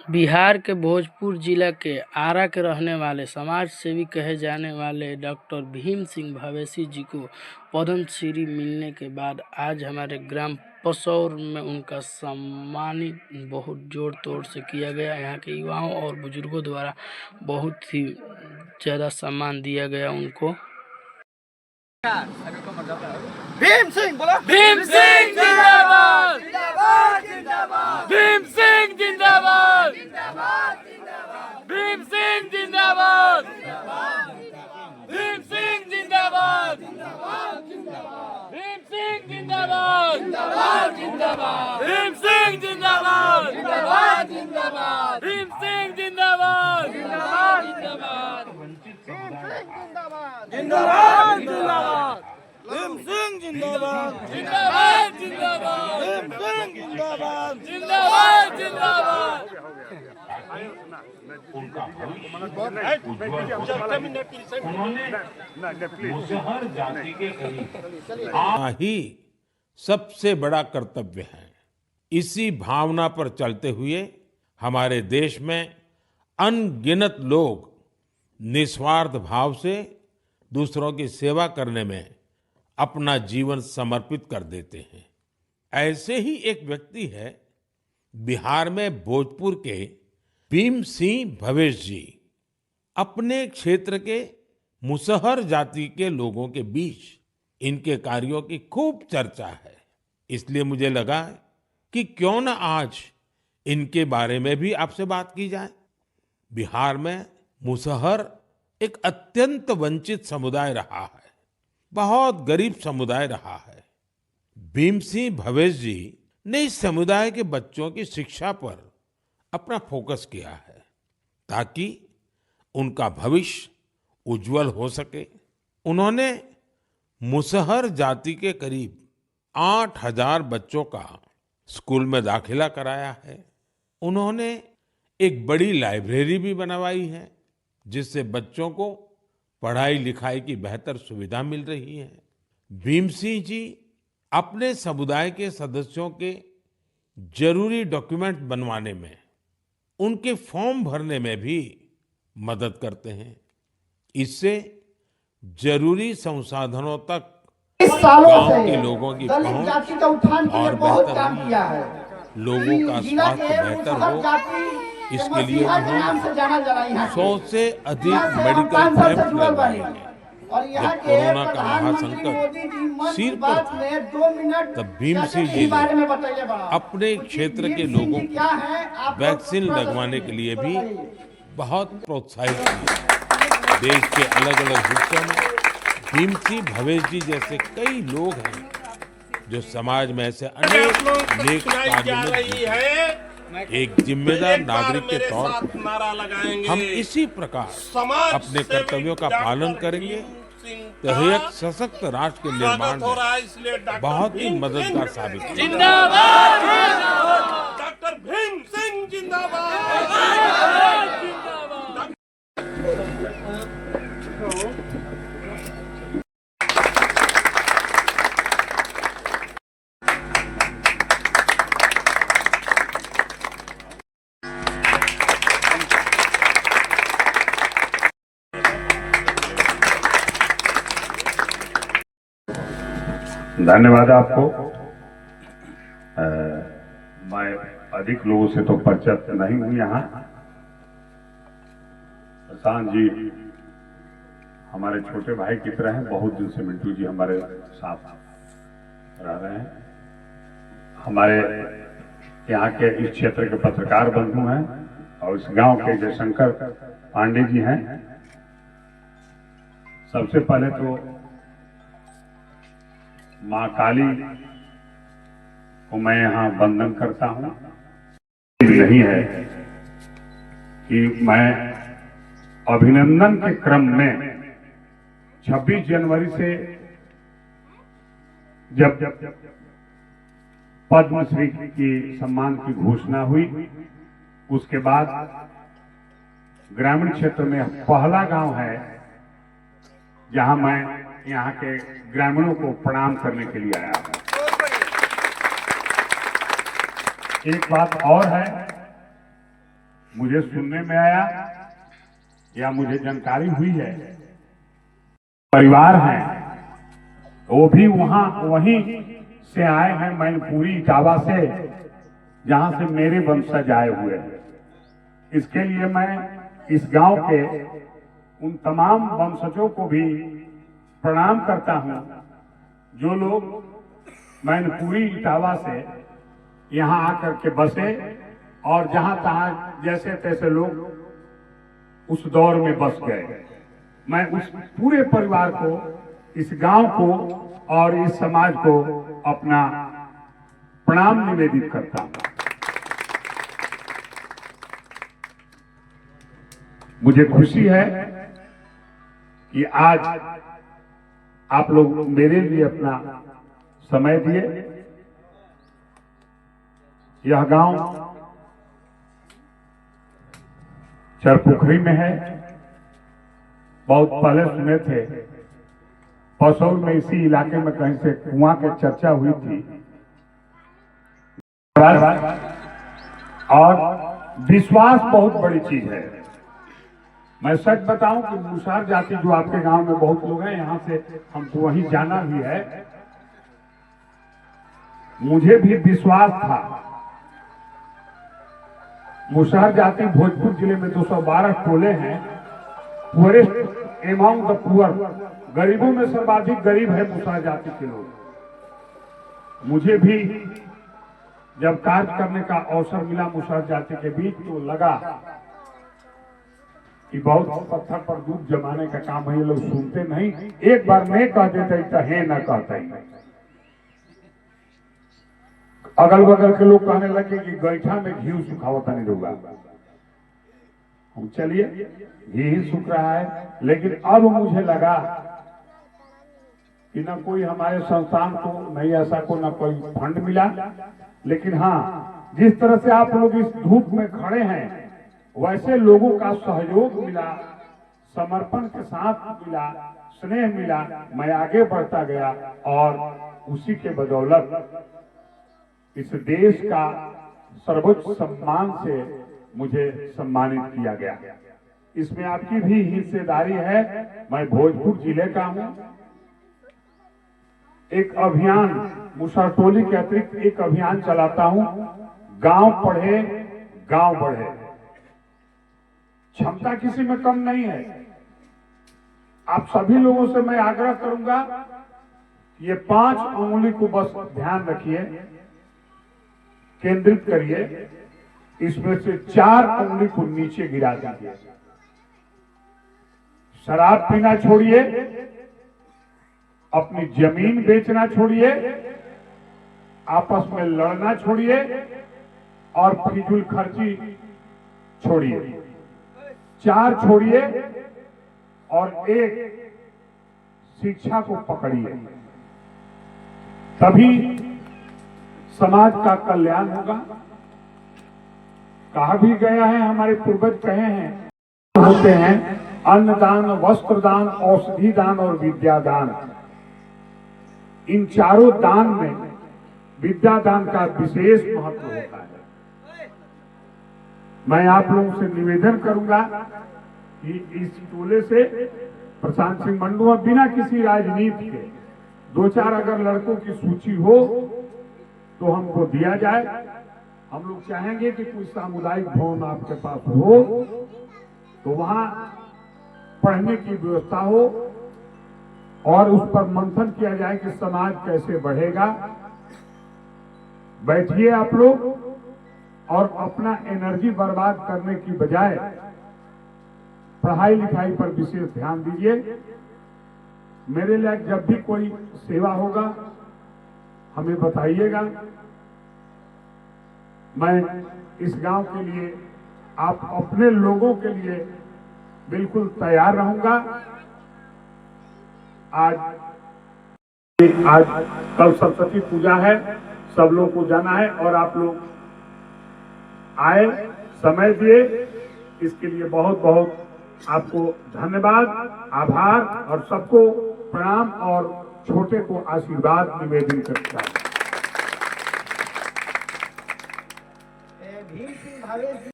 बिहार के भोजपुर जिला के आरा के रहने वाले समाज सेवी कहे जाने वाले डॉक्टर भीम सिंह भवेशी जी को पद्मश्री मिलने के बाद आज हमारे ग्राम पसौर में उनका सम्मानित बहुत जोर तोड़ से किया गया। यहाँ के युवाओं और बुजुर्गों द्वारा बहुत ही ज़्यादा सम्मान दिया गया उनको। भीम सिंह बोला, भीम सिंह जिंदाबाद, भीम सिंह जिंदाबाद, भीम सिंह जिंदाबाद, भीम सिंह जिंदाबाद, भीम सिंह जिंदाबाद, भीम सिंह जिंदाबाद, भीम सिंह जिंदाबाद, जिंदाबाद जिंदाबाद, भीम सिंह जिंदाबाद, जिंदाबाद जिंदाबाद, भीम सिंह जिंदाबाद, जिंदाबाद जिंदाबाद। मुसहर जाति के करीब ही सबसे बड़ा कर्तव्य है। इसी भावना पर चलते हुए हमारे देश में अनगिनत लोग निस्वार्थ भाव से दूसरों की सेवा करने में अपना जीवन समर्पित कर देते हैं। ऐसे ही एक व्यक्ति है बिहार में भोजपुर के भीम सिंह भवेश जी। अपने क्षेत्र के मुसहर जाति के लोगों के बीच इनके कार्यों की खूब चर्चा है, इसलिए मुझे लगा कि क्यों न आज इनके बारे में भी आपसे बात की जाए। बिहार में मुसहर एक अत्यंत वंचित समुदाय रहा है, बहुत गरीब समुदाय रहा है। भीम सिंह भवेश जी ने इस समुदाय के बच्चों की शिक्षा पर अपना फोकस किया है ताकि उनका भविष्य उज्जवल हो सके। उन्होंने मुसहर जाति के करीब 8,000 बच्चों का स्कूल में दाखिला कराया है। उन्होंने एक बड़ी लाइब्रेरी भी बनवाई है जिससे बच्चों को पढ़ाई लिखाई की बेहतर सुविधा मिल रही है। भीम सिंह जी अपने समुदाय के सदस्यों के जरूरी डॉक्यूमेंट बनवाने में, उनके फॉर्म भरने में भी मदद करते हैं। इससे जरूरी संसाधनों तक गांव के लोगों की पहुंच और बेहतर हुई है। लोगों का स्वास्थ्य बेहतर हो, इसके लिए उन्होंने 100 से अधिक मेडिकल कैंप लगवाए हैं। जब कोरोना का महासंकट सिर पर था, तब भीम सिंह जी ने अपने क्षेत्र के लोगों को वैक्सीन लगवाने के लिए भी बहुत प्रोत्साहित किया। देश के अलग अलग हिस्सों में भीम सिंह भवेश जी जैसे कई लोग हैं जो समाज में ऐसे अनेक नेक कार्यों में जुटे हैं। एक जिम्मेदार नागरिक के तौर पर हम इसी प्रकार अपने कर्तव्यों का पालन करेंगे तो एक सशक्त राष्ट्र के निर्माण में बहुत ही मददगार साबित होगा। जिंदाबाद, डॉक्टर भीम सिंह जिंदाबाद। धन्यवाद आपको। मैं अधिक लोगों से तो परिचित नहीं हूं यहाँ। प्रशांत जी हमारे छोटे भाई की तरह हैं, बहुत दिन से मिंटू जी हमारे साथ रह रहे हैं। हमारे यहाँ के इस क्षेत्र के पत्रकार बंधु हैं और इस गांव के जयशंकर पांडे जी हैं। सबसे पहले तो माँ काली को मैं यहाँ वंदन करता हूँ। नहीं है कि मैं अभिनंदन के क्रम में 26 जनवरी से जब पद्मश्री की सम्मान की घोषणा हुई, उसके बाद ग्रामीण क्षेत्र में पहला गांव है जहां मैं यहाँ के ग्रामीणों को प्रणाम करने के लिए आया हूं। एक बात और है मुझे सुनने में आया या मुझे जानकारी हुई है, परिवार हैं वो भी वहीं से आए हैं, मैनपुरी इटावा से, जहां से मेरे वंशज आए हुए हैं। इसके लिए मैं इस गांव के उन तमाम वंशजों को भी प्रणाम करता हूं जो लोग मैनपुरी इटावा से यहां आकर के बसे और जहां तहां जैसे तैसे लोग उस दौर में बस गए। मैं उस पूरे परिवार को, इस गांव को और इस समाज को अपना प्रणाम निवेदित करता हूं। मुझे खुशी है कि आज आप लोग मेरे लिए अपना समय दिए। यह गांव चरपोखरी में है। बहुत पहले सुने थे पसौल में, इसी इलाके में कहीं से कुआं की चर्चा हुई थी। और विश्वास बहुत बड़ी चीज है। मैं सच बताऊं कि मुसार जाति जो आपके गांव में बहुत लोग हैं, यहां से हमको वहीं जाना भी है, मुझे भी विश्वास था। मुसार जाति भोजपुर जिले में 212 टोले हैं। पुअरेस्ट एमाउंट द पुअर, गरीबों में सर्वाधिक गरीब है मुसार जाति के लोग। मुझे भी जब कार्य करने का अवसर मिला मुसार जाति के बीच, तो लगा कि बहुत पत्थर पर दूध जमाने का काम है, ये लोग सुनते नहीं। एक बार मैं कह देते तो है न कहते ही। अगल बगल के लोग कहने लगे कि गैठा में घी सुखावता नहीं होगा। हम चलिए, घी ही सूख रहा है, लेकिन अब मुझे लगा कि न कोई हमारे संस्थान को, नहीं ऐसा को न कोई फंड मिला, लेकिन हाँ, जिस तरह से आप लोग इस धूप में खड़े हैं, वैसे लोगों का सहयोग मिला, समर्पण के साथ मिला, स्नेह मिला। मैं आगे बढ़ता गया और उसी के बदौलत इस देश का सर्वोच्च सम्मान से मुझे सम्मानित किया गया। इसमें आपकी भी हिस्सेदारी है। मैं भोजपुर जिले का हूं। एक अभियान, मुसरटोली के अतिरिक्त एक अभियान चलाता हूं, गांव पढ़े गांव बढ़े। क्षमता किसी में कम नहीं है। आप सभी लोगों से मैं आग्रह करूंगा, ये 5 अंगुली को बस ध्यान रखिए, केंद्रित करिए, इसमें से 4 अंगुली को नीचे गिरा दीजिए। शराब पीना छोड़िए, अपनी जमीन बेचना छोड़िए, आपस में लड़ना छोड़िए और फिजूल खर्ची छोड़िए। 4 छोड़िए और 1 शिक्षा को पकड़िए, तभी समाज का कल्याण होगा। कहा भी गया है, हमारे पूर्वज कहे हैं, होते हैं अन्नदान, वस्त्रदान, औषधि दान और विद्यादान। इन चारों दान में विद्यादान का विशेष महत्व होता है। मैं आप लोगों से निवेदन करूंगा कि इस टोले से प्रशांत सिंह मंडू, बिना किसी राजनीति के 2-4 अगर लड़कों की सूची हो तो हमको दिया जाए। हम लोग चाहेंगे कि कोई सामुदायिक भवन आपके पास हो तो वहां पढ़ने की व्यवस्था हो और उस पर मंथन किया जाए कि समाज कैसे बढ़ेगा। बैठिए आप लोग और अपना एनर्जी बर्बाद करने की बजाय पढ़ाई लिखाई पर विशेष ध्यान दीजिए। मेरे लिए जब भी कोई सेवा होगा हमें बताइएगा। मैं इस गांव के लिए, आप अपने लोगों के लिए बिल्कुल तैयार रहूंगा। आज कल सरस्वती पूजा है, सब लोग को जाना है और आप लोग आए, समय दिए, इसके लिए बहुत बहुत आपको धन्यवाद, आभार और सबको प्रणाम और छोटे को आशीर्वाद निवेदन करता हूं।